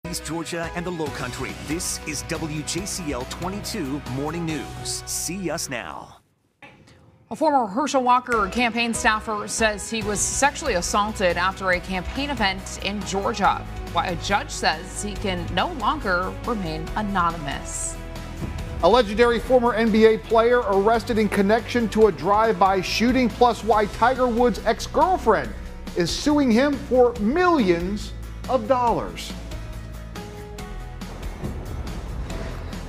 East Georgia and the Low Country. This is WJCL 22 Morning News. See us now. A former Herschel Walker campaign staffer says he was sexually assaulted after a campaign event in Georgia. Why a judge says he can no longer remain anonymous. A legendary former NBA player arrested in connection to a drive-by shooting, plus why Tiger Woods' ex-girlfriend is suing him for millions of dollars.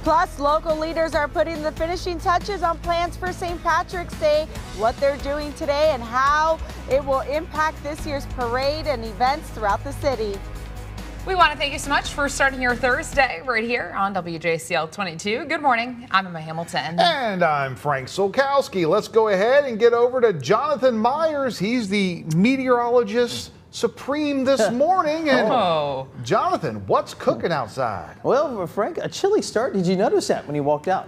Plus, local leaders are putting the finishing touches on plans for St. Patrick's Day, what they're doing today, and how it will impact this year's parade and events throughout the city. We want to thank you so much for starting your Thursday right here on WJCL 22. Good morning. I'm Emma Hamilton. And I'm Frank Solkowski. Let's go ahead and get over to Jonathan Myers. He's the meteorologist supreme this morning. And Jonathan, what's cooking outside? Well, Frank, a chilly start. Did you notice that when you walked out?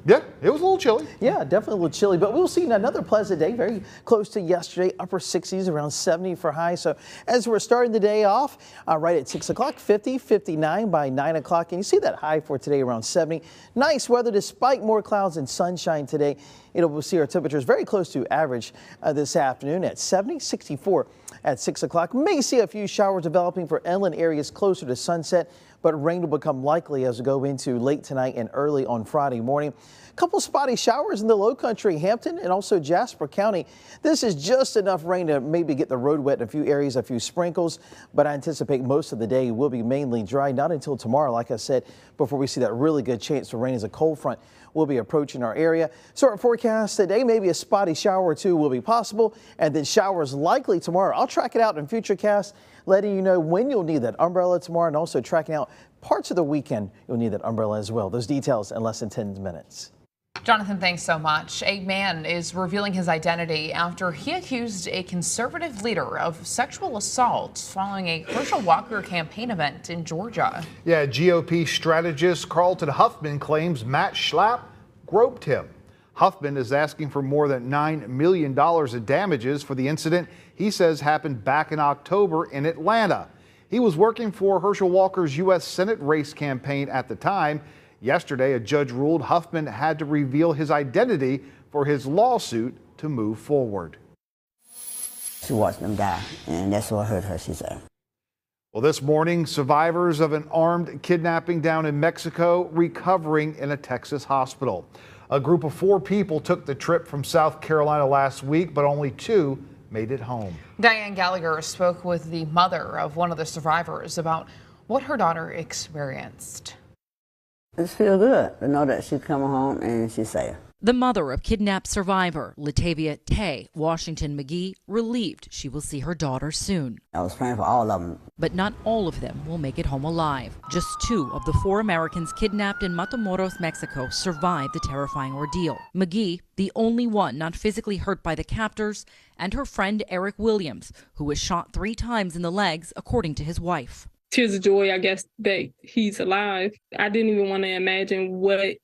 Yeah, it was a little chilly. Yeah, definitely a little chilly, but we'll see another pleasant day, very close to yesterday, upper 60s, around 70 for high. So as we're starting the day off, right at 6 o'clock, 50, 59 by 9 o'clock, and you see that high for today around 70. Nice weather despite more clouds and sunshine today. We'll see our temperatures very close to average this afternoon at 70, 64 at 6 o'clock. May see a few showers developing for inland areas closer to sunset, but rain will become likely as we go into late tonight and early on Friday morning. A couple spotty showers in the Low Country, Hampton and also Jasper County. This is just enough rain to maybe get the road wet in a few areas, a few sprinkles, but I anticipate most of the day will be mainly dry, not until tomorrow, like I said, before we see that really good chance for rain as a cold front will be approaching our area. So our forecast today, maybe a spotty shower or two will be possible, and then showers likely tomorrow. I'll track it out in future casts, letting you know when you'll need that umbrella tomorrow, and also tracking out parts of the weekend you'll need that umbrella as well. Those details in less than 10 minutes. Jonathan, thanks so much. A man is revealing his identity after he accused a conservative leader of sexual assault following a Herschel Walker campaign event in Georgia. Yeah, GOP strategist Carlton Huffman claims Matt Schlapp groped him. Huffman is asking for more than $9 million in damages for the incident he says happened back in October in Atlanta. He was working for Herschel Walker's U.S. Senate race campaign at the time. Yesterday, a judge ruled Huffman had to reveal his identity for his lawsuit to move forward. She watched them die, and that's what hurt her, she said. Well, this morning, survivors of an armed kidnapping down in Mexico recovering in a Texas hospital. A group of 4 people took the trip from South Carolina last week, but only 2 made it home. Diane Gallagher spoke with the mother of one of the survivors about what her daughter experienced. It feels good to know that she's coming home and she's safe. The mother of kidnapped survivor Latavia Tay Washington McGee relieved she will see her daughter soon. I was praying for all of them. But not all of them will make it home alive. Just 2 of the 4 Americans kidnapped in Matamoros, Mexico survived the terrifying ordeal. McGee, the only one not physically hurt by the captors, and her friend Eric Williams, who was shot 3 times in the legs, according to his wife. Tears of joy, I guess, that he's alive. I didn't even want to imagine what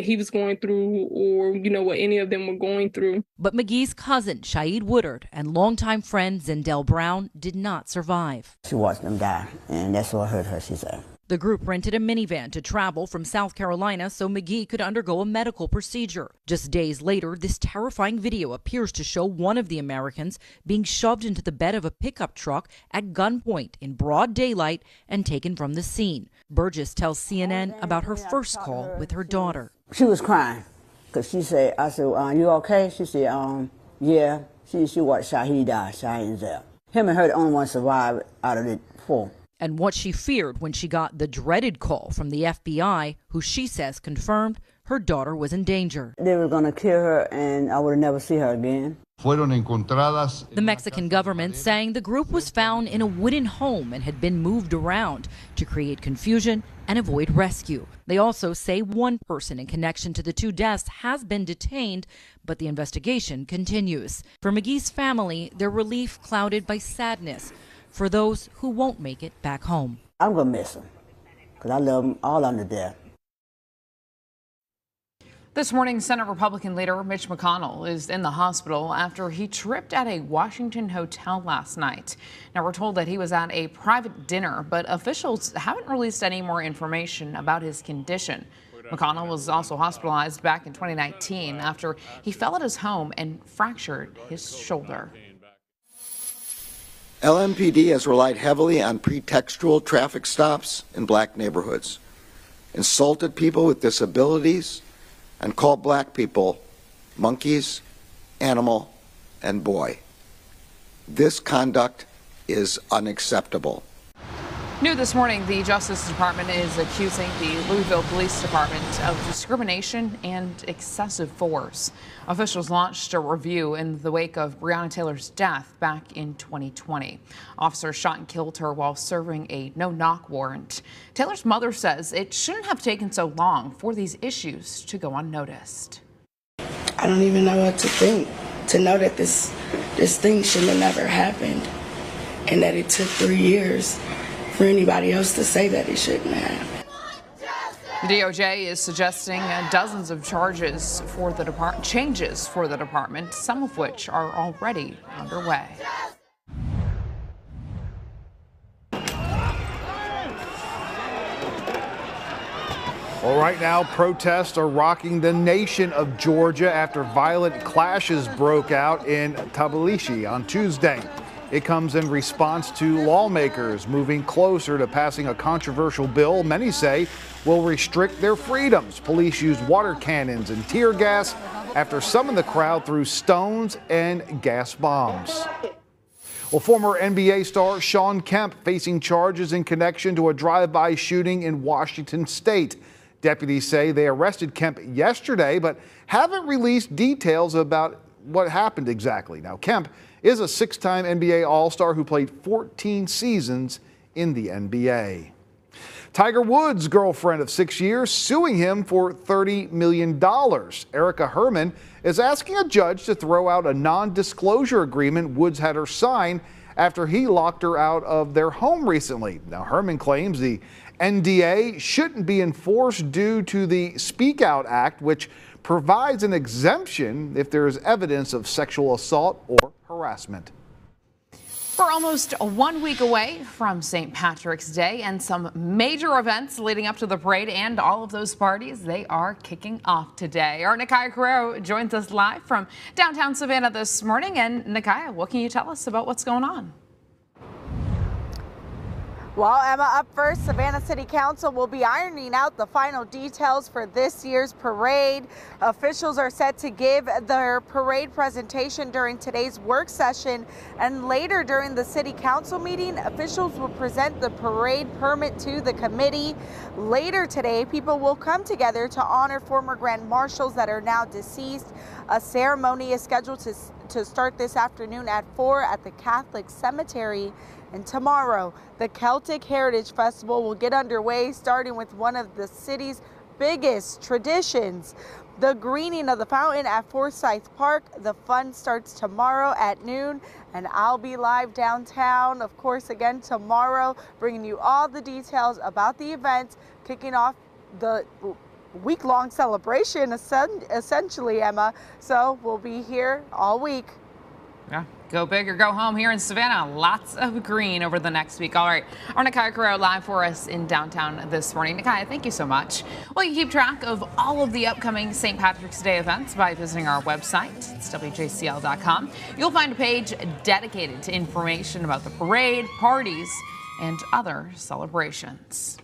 he was going through or, what any of them were going through. But McGee's cousin, Shaid Woodard, and longtime friend Zindell Brown did not survive. She watched them die, and that's what hurt her, she said. The group rented a minivan to travel from South Carolina so McGee could undergo a medical procedure. Just days later, this terrifying video appears to show one of the Americans being shoved into the bed of a pickup truck at gunpoint in broad daylight and taken from the scene. Burgess tells CNN about her first call with her daughter. She was crying because I said, you okay? She said, yeah. She watched Shaheed die, Shaheed Zell. Him and her the only one survived out of the 4. And what she feared when she got the dreaded call from the FBI, who she says confirmed her daughter was in danger. They were going to kill her and I would never see her again. The Mexican government saying the group was found in a wooden home and had been moved around to create confusion and avoid rescue. They also say one person in connection to the 2 deaths has been detained, but the investigation continues. For McGee's family, their relief clouded by sadness for those who won't make it back home. I'm going to miss them because I love them all under death. This morning, Senate Republican leader Mitch McConnell is in the hospital after he tripped at a Washington hotel last night. Now, we're told that he was at a private dinner, but officials haven't released any more information about his condition. McConnell was also hospitalized back in 2019 after he fell at his home and fractured his shoulder. LMPD has relied heavily on pretextual traffic stops in black neighborhoods, insulted people with disabilities, and called black people monkeys, animal, and boy. This conduct is unacceptable. New this morning, the Justice Department is accusing the Louisville Police Department of discrimination and excessive force. Officials launched a review in the wake of Breonna Taylor's death back in 2020. Officers shot and killed her while serving a no-knock warrant. Taylor's mother says it shouldn't have taken so long for these issues to go unnoticed. I don't even know what to think, to know that this thing shouldn't have never happened and that it took 3 years for anybody else to say that it shouldn't have. The DOJ is suggesting dozens of changes for the department, some of which are already underway. Well, right now, protests are rocking the nation of Georgia after violent clashes broke out in Tbilisi on Tuesday. It comes in response to lawmakers moving closer to passing a controversial bill many say will restrict their freedoms. Police used water cannons and tear gas after some of the crowd threw stones and gas bombs. Well, former NBA star Shawn Kemp facing charges in connection to a drive-by shooting in Washington State. Deputies say they arrested Kemp yesterday, but haven't released details about what happened exactly. Now, Kemp is a six-time NBA All-Star who played 14 seasons in the NBA. Tiger Woods' girlfriend of 6 years suing him for $30 million. Erica Herman is asking a judge to throw out a non-disclosure agreement Woods had her sign after he locked her out of their home recently. Now, Herman claims the NDA shouldn't be enforced due to the Speak Out Act, which provides an exemption if there is evidence of sexual assault or harassment. We're almost 1 week away from St. Patrick's Day and some major events leading up to the parade and all of those parties, they are kicking off today. Our Nakaya Carrero joins us live from downtown Savannah this morning. And Nakaya, what can you tell us about what's going on? Well, Emma, up first, Savannah City Council will be ironing out the final details for this year's parade. Officials are set to give their parade presentation during today's work session, and later during the City Council meeting, officials will present the parade permit to the committee. Later today, people will come together to honor former Grand Marshals that are now deceased. A ceremony is scheduled to start this afternoon at 4 at the Catholic Cemetery. And tomorrow, the Celtic Heritage Festival will get underway, starting with one of the city's biggest traditions, the greening of the fountain at Forsyth Park. The fun starts tomorrow at noon, and I'll be live downtown, of course, again tomorrow, bringing you all the details about the event, kicking off the week-long celebration, essentially, Emma. So we'll be here all week. Yeah, go big or go home here in Savannah. Lots of green over the next week. All right, our Nakaya Carrero live for us in downtown this morning. Nakaya, thank you so much. Well, you can keep track of all of the upcoming St. Patrick's Day events by visiting our website. It's WJCL.com. You'll find a page dedicated to information about the parade, parties, and other celebrations.